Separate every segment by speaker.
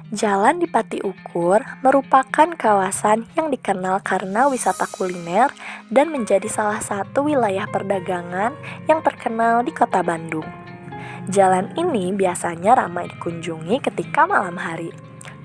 Speaker 1: Jalan di Pati Ukur merupakan kawasan yang dikenal karena wisata kuliner dan menjadi salah satu wilayah perdagangan yang terkenal di kota Bandung. Jalan ini biasanya ramai dikunjungi ketika malam hari.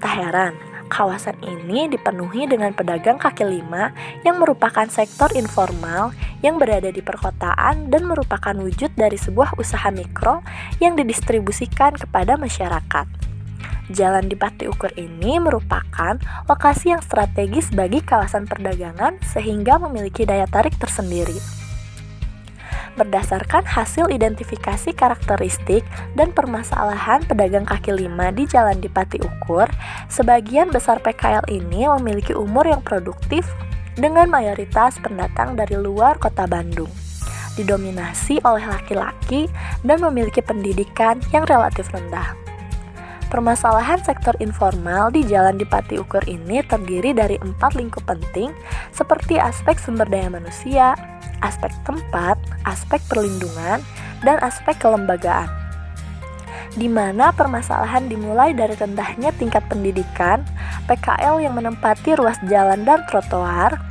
Speaker 1: Tak heran, kawasan ini dipenuhi dengan pedagang kaki lima yang merupakan sektor informal yang berada di perkotaan dan merupakan wujud dari sebuah usaha mikro yang didistribusikan kepada masyarakat. Jalan di Pati Ukur ini merupakan lokasi yang strategis bagi kawasan perdagangan sehingga memiliki daya tarik tersendiri. Berdasarkan hasil identifikasi karakteristik dan permasalahan pedagang kaki lima di Jalan di Pati Ukur, sebagian besar PKL ini memiliki umur yang produktif dengan mayoritas pendatang dari luar kota Bandung, didominasi oleh laki-laki dan memiliki pendidikan yang relatif rendah. Permasalahan sektor informal di Jalan di Pati Ukur ini terdiri dari 4 lingkup penting seperti aspek sumber daya manusia, aspek tempat, aspek perlindungan, dan aspek kelembagaan. Di mana permasalahan dimulai dari rendahnya tingkat pendidikan, PKL yang menempati ruas jalan dan trotoar,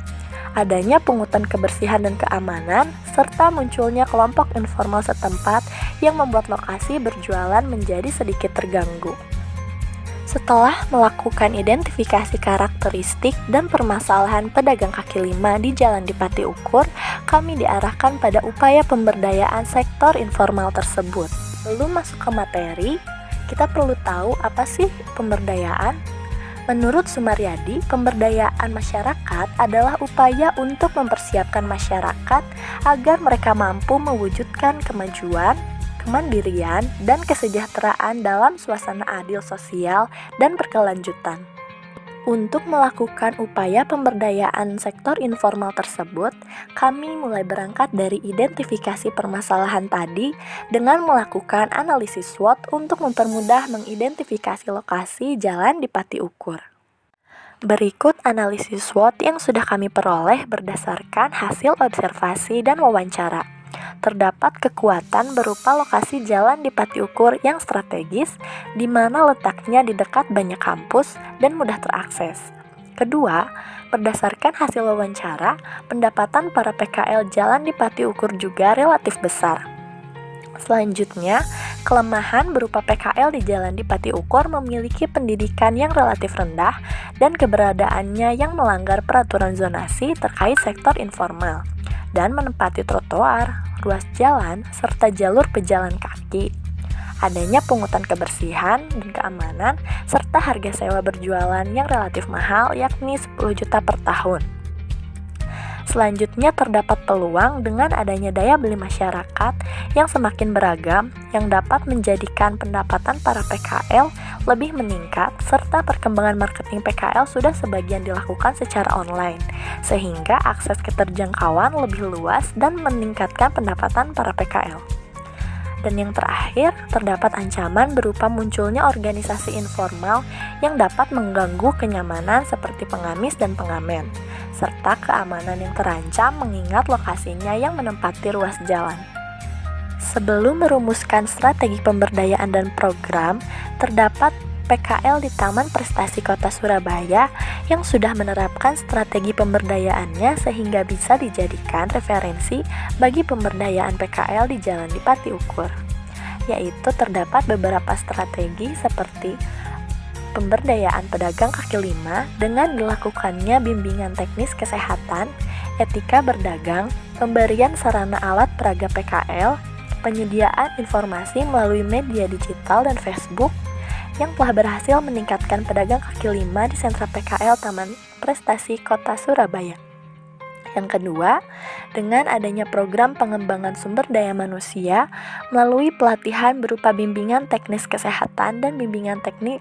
Speaker 1: adanya pungutan kebersihan dan keamanan, serta munculnya kelompok informal setempat yang membuat lokasi berjualan menjadi sedikit terganggu. Setelah melakukan identifikasi karakteristik dan permasalahan pedagang kaki lima di Jalan di Pati Ukur, kami diarahkan pada upaya pemberdayaan sektor informal tersebut. Sebelum masuk ke materi, kita perlu tahu apa sih pemberdayaan? Menurut Sumaryadi, pemberdayaan masyarakat adalah upaya untuk mempersiapkan masyarakat agar mereka mampu mewujudkan kemajuan, kemandirian, dan kesejahteraan dalam suasana adil sosial dan berkelanjutan. Untuk melakukan upaya pemberdayaan sektor informal tersebut, kami mulai berangkat dari identifikasi permasalahan tadi dengan melakukan analisis SWOT untuk mempermudah mengidentifikasi lokasi jalan di Pati Ukur. Berikut analisis SWOT yang sudah kami peroleh berdasarkan hasil observasi dan wawancara. Terdapat kekuatan berupa lokasi jalan di Pati Ukur yang strategis, di mana letaknya di dekat banyak kampus dan mudah terakses. Kedua, berdasarkan hasil wawancara, pendapatan para PKL jalan di Pati Ukur juga relatif besar. Selanjutnya, kelemahan berupa PKL di Jalan di Pati Ukur memiliki pendidikan yang relatif rendah dan keberadaannya yang melanggar peraturan zonasi terkait sektor informal dan menempati trotoar, ruas jalan, serta jalur pejalan kaki. Adanya pungutan kebersihan dan keamanan, serta harga sewa berjualan yang relatif mahal yakni 10 juta per tahun. Selanjutnya terdapat peluang dengan adanya daya beli masyarakat yang semakin beragam yang dapat menjadikan pendapatan para PKL lebih meningkat serta perkembangan marketing PKL sudah sebagian dilakukan secara online sehingga akses keterjangkauan lebih luas dan meningkatkan pendapatan para PKL. Dan yang terakhir, terdapat ancaman berupa munculnya organisasi informal yang dapat mengganggu kenyamanan seperti pengamis dan pengamen, serta keamanan yang terancam mengingat lokasinya yang menempati ruas jalan. Sebelum merumuskan strategi pemberdayaan dan program, terdapat PKL di Taman Prestasi Kota Surabaya yang sudah menerapkan strategi pemberdayaannya sehingga bisa dijadikan referensi bagi pemberdayaan PKL di Jalan di Pati Ukur, yaitu terdapat beberapa strategi seperti pemberdayaan pedagang kaki lima dengan dilakukannya bimbingan teknis kesehatan, etika berdagang, pemberian sarana alat peraga PKL, penyediaan informasi melalui media digital dan Facebook, yang telah berhasil meningkatkan pedagang kaki lima di sentra PKL Taman Prestasi Kota Surabaya. Yang kedua, dengan adanya program pengembangan sumber daya manusia melalui pelatihan berupa bimbingan teknis kesehatan dan bimbingan teknik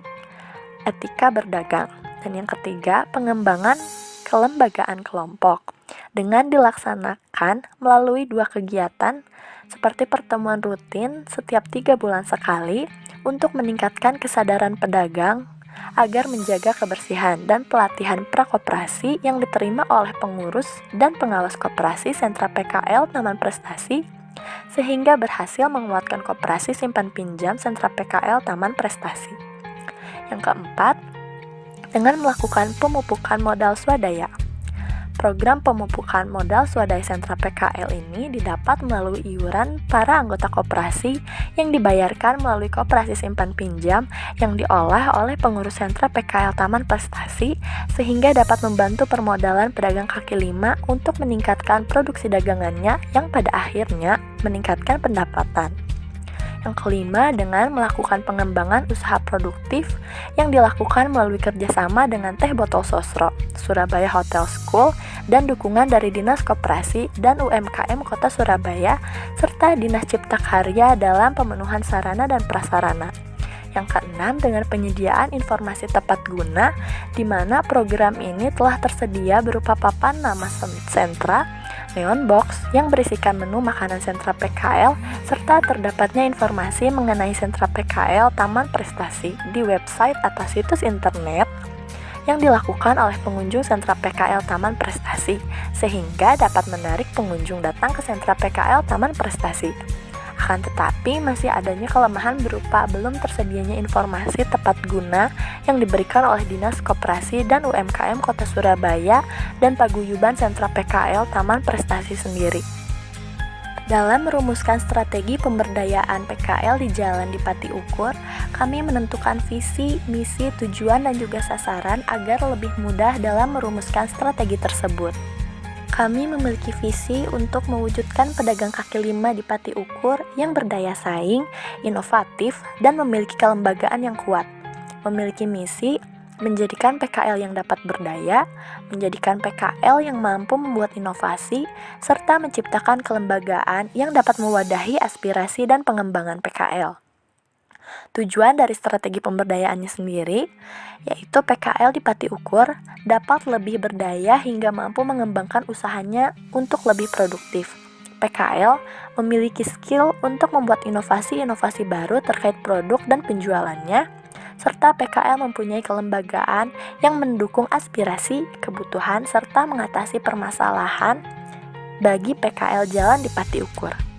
Speaker 1: etika berdagang. Dan yang ketiga, pengembangan kelembagaan kelompok dengan dilaksanakan melalui 2 kegiatan seperti pertemuan rutin setiap 3 bulan sekali untuk meningkatkan kesadaran pedagang agar menjaga kebersihan dan pelatihan prakoperasi yang diterima oleh pengurus dan pengawas koperasi sentra PKL Taman Prestasi sehingga berhasil menguatkan koperasi simpan pinjam sentra PKL Taman Prestasi. Yang keempat, dengan melakukan pemupukan modal swadaya. Program pemupukan modal swadaya sentra PKL ini didapat melalui iuran para anggota koperasi yang dibayarkan melalui koperasi simpan pinjam yang diolah oleh pengurus sentra PKL Taman Prestasi, sehingga dapat membantu permodalan pedagang kaki lima untuk meningkatkan produksi dagangannya yang pada akhirnya meningkatkan pendapatan. Yang kelima, dengan melakukan pengembangan usaha produktif yang dilakukan melalui kerjasama dengan Teh Botol Sosro, Surabaya Hotel School, dan dukungan dari Dinas Koperasi dan UMKM Kota Surabaya, serta Dinas Cipta Karya dalam pemenuhan sarana dan prasarana. Yang keenam, dengan penyediaan informasi tepat guna, di mana program ini telah tersedia berupa papan nama sentra, neon box yang berisikan menu makanan sentra PKL, serta terdapatnya informasi mengenai sentra PKL Taman Prestasi di website atau situs internet yang dilakukan oleh pengunjung sentra PKL Taman Prestasi, sehingga dapat menarik pengunjung datang ke sentra PKL Taman Prestasi. Akan tetapi, masih adanya kelemahan berupa belum tersedianya informasi tepat guna yang diberikan oleh Dinas Koperasi dan UMKM Kota Surabaya dan paguyuban sentra PKL Taman Prestasi sendiri. Dalam merumuskan strategi pemberdayaan PKL di Jalan Dipati Ukur, kami menentukan visi, misi, tujuan, dan juga sasaran agar lebih mudah dalam merumuskan strategi tersebut. Kami memiliki visi untuk mewujudkan pedagang kaki lima di Pati Ukur yang berdaya saing, inovatif, dan memiliki kelembagaan yang kuat. Memiliki misi, menjadikan PKL yang dapat berdaya, menjadikan PKL yang mampu membuat inovasi, serta menciptakan kelembagaan yang dapat mewadahi aspirasi dan pengembangan PKL. Tujuan dari strategi pemberdayaannya sendiri, yaitu PKL di Pati Ukur dapat lebih berdaya hingga mampu mengembangkan usahanya untuk lebih produktif. PKL memiliki skill untuk membuat inovasi-inovasi baru terkait produk dan penjualannya, serta PKL mempunyai kelembagaan yang mendukung aspirasi, kebutuhan, serta mengatasi permasalahan bagi PKL Jalan di Pati Ukur.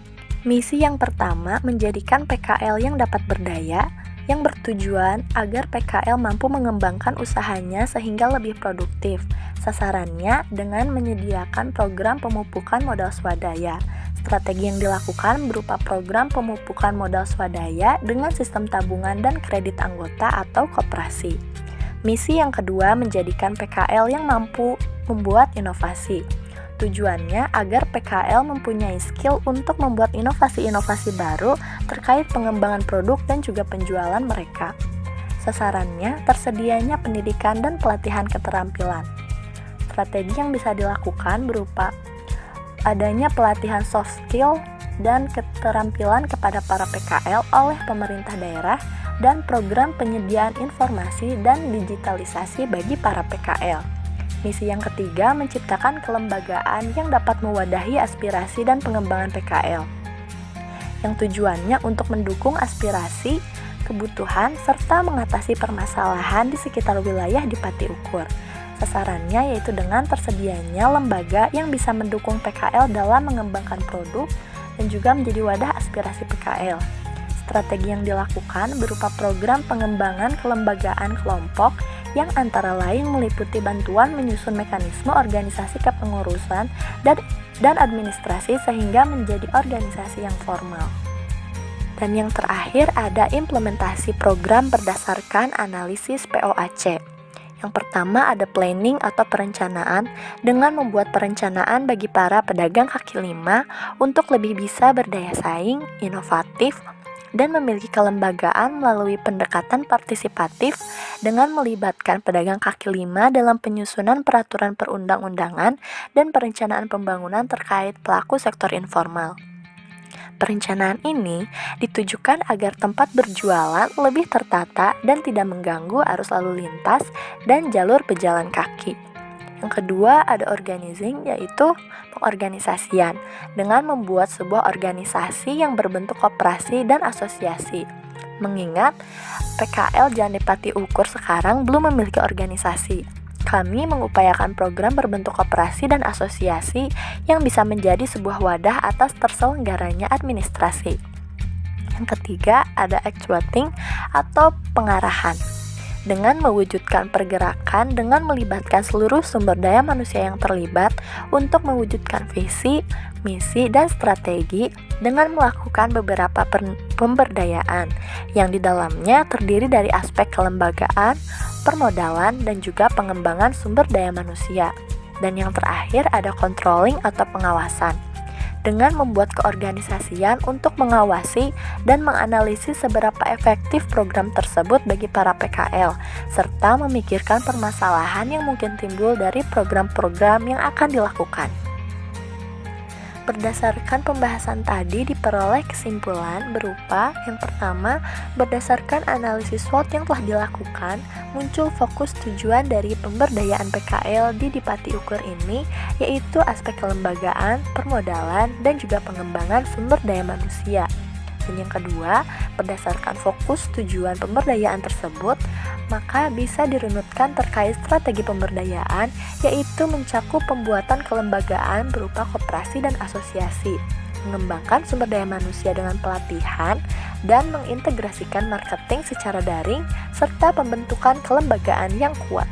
Speaker 1: Misi yang pertama, menjadikan PKL yang dapat berdaya, yang bertujuan agar PKL mampu mengembangkan usahanya sehingga lebih produktif. Sasarannya dengan menyediakan program pemupukan modal swadaya. Strategi yang dilakukan berupa program pemupukan modal swadaya dengan sistem tabungan dan kredit anggota atau koperasi. Misi yang kedua, menjadikan PKL yang mampu membuat inovasi. Tujuannya agar PKL mempunyai skill untuk membuat inovasi-inovasi baru terkait pengembangan produk dan juga penjualan mereka. Sasarannya tersedianya pendidikan dan pelatihan keterampilan. Strategi yang bisa dilakukan berupa adanya pelatihan soft skill dan keterampilan kepada para PKL oleh pemerintah daerah dan program penyediaan informasi dan digitalisasi bagi para PKL. Misi yang ketiga, menciptakan kelembagaan yang dapat mewadahi aspirasi dan pengembangan PKL, yang tujuannya untuk mendukung aspirasi, kebutuhan, serta mengatasi permasalahan di sekitar wilayah di Pati Ukur. Sasarannya yaitu dengan tersedianya lembaga yang bisa mendukung PKL dalam mengembangkan produk dan juga menjadi wadah aspirasi PKL. Strategi yang dilakukan berupa program pengembangan kelembagaan kelompok yang antara lain meliputi bantuan menyusun mekanisme organisasi kepengurusan dan administrasi sehingga menjadi organisasi yang formal. Dan yang terakhir ada implementasi program berdasarkan analisis POAC. Yang pertama ada planning atau perencanaan dengan membuat perencanaan bagi para pedagang kaki lima untuk lebih bisa berdaya saing, inovatif, dan memiliki kelembagaan melalui pendekatan partisipatif dengan melibatkan pedagang kaki lima dalam penyusunan peraturan perundang-undangan dan perencanaan pembangunan terkait pelaku sektor informal. Perencanaan ini ditujukan agar tempat berjualan lebih tertata dan tidak mengganggu arus lalu lintas dan jalur pejalan kaki. Yang kedua ada organizing, yaitu pengorganisasian dengan membuat sebuah organisasi yang berbentuk koperasi dan asosiasi. Mengingat PKL Jalan Pati Ukur sekarang belum memiliki organisasi, kami mengupayakan program berbentuk koperasi dan asosiasi yang bisa menjadi sebuah wadah atas terselenggaranya administrasi. Yang ketiga ada actuating atau pengarahan. dengan mewujudkan pergerakan dengan melibatkan seluruh sumber daya manusia yang terlibat untuk mewujudkan visi, misi, dan strategi dengan melakukan beberapa pemberdayaan yang di dalamnya terdiri dari aspek kelembagaan, permodalan, dan juga pengembangan sumber daya manusia. Dan yang terakhir ada controlling atau pengawasan, dengan membuat keorganisasian untuk mengawasi dan menganalisis seberapa efektif program tersebut bagi para PKL, serta memikirkan permasalahan yang mungkin timbul dari program-program yang akan dilakukan. Berdasarkan pembahasan tadi diperoleh kesimpulan berupa yang pertama, berdasarkan analisis SWOT yang telah dilakukan, muncul fokus tujuan dari pemberdayaan PKL di Dipati Ukur ini, yaitu aspek kelembagaan, permodalan, dan juga pengembangan sumber daya manusia. Dan yang kedua, berdasarkan fokus tujuan pemberdayaan tersebut, maka bisa dirunutkan terkait strategi pemberdayaan, yaitu mencakup pembuatan kelembagaan berupa koperasi dan asosiasi, mengembangkan sumber daya manusia dengan pelatihan, dan mengintegrasikan marketing secara daring, serta pembentukan kelembagaan yang kuat.